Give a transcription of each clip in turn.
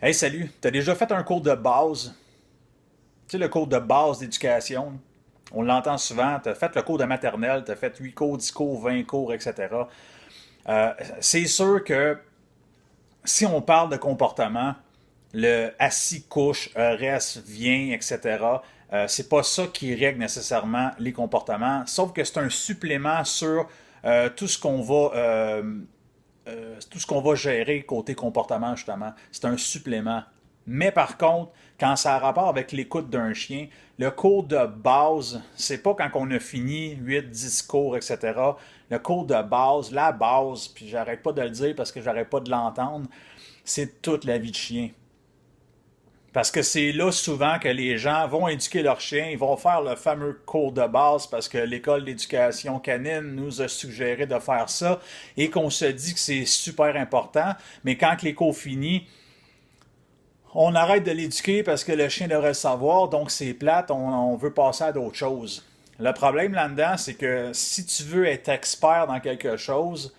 Hey, salut! T'as déjà fait un cours de base? Tu sais, le cours de base d'éducation? On l'entend souvent. T'as fait le cours de maternelle, t'as fait 8 cours, 10 cours, 20 cours, etc. C'est sûr que si on parle de comportement, le assis, couche, reste, vient, etc., c'est pas ça qui règle nécessairement les comportements, sauf que c'est un supplément sur tout ce qu'on va tout ce qu'on va gérer côté comportement, justement. C'est un supplément. Mais par contre, quand ça a rapport avec l'écoute d'un chien, le cours de base, c'est pas quand on a fini 8, 10 cours, etc. Le cours de base, la base, puis j'arrête pas de le dire parce que j'arrête pas de l'entendre, c'est toute la vie de chien. Parce que c'est là souvent que les gens vont éduquer leurs chiens, ils vont faire le fameux cours de base parce que l'école d'éducation canine nous a suggéré de faire ça et qu'on se dit que c'est super important. Mais quand les cours finissent, on arrête de l'éduquer parce que le chien devrait le savoir, donc c'est plate, on veut passer à d'autres choses. Le problème là-dedans, c'est que si tu veux être expert dans quelque chose,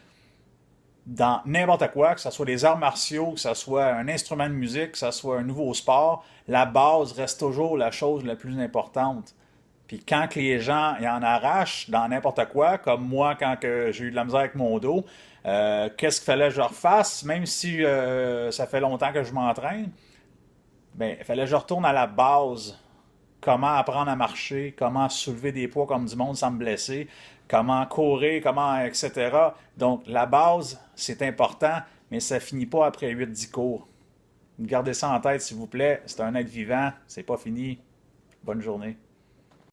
dans n'importe quoi, que ce soit des arts martiaux, que ce soit un instrument de musique, que ce soit un nouveau sport, la base reste toujours la chose la plus importante. Puis quand que les gens y en arrachent dans n'importe quoi, comme moi quand que j'ai eu de la misère avec mon dos, qu'est-ce qu'il fallait que je refasse, même si ça fait longtemps que je m'entraîne, ben, il fallait que je retourne à la base. Comment apprendre à marcher, comment soulever des poids comme du monde sans me blesser, comment courir, comment, etc. Donc, la base, c'est important, mais ça finit pas après 8-10 cours. Gardez ça en tête, s'il vous plaît. C'est un être vivant, c'est pas fini. Bonne journée.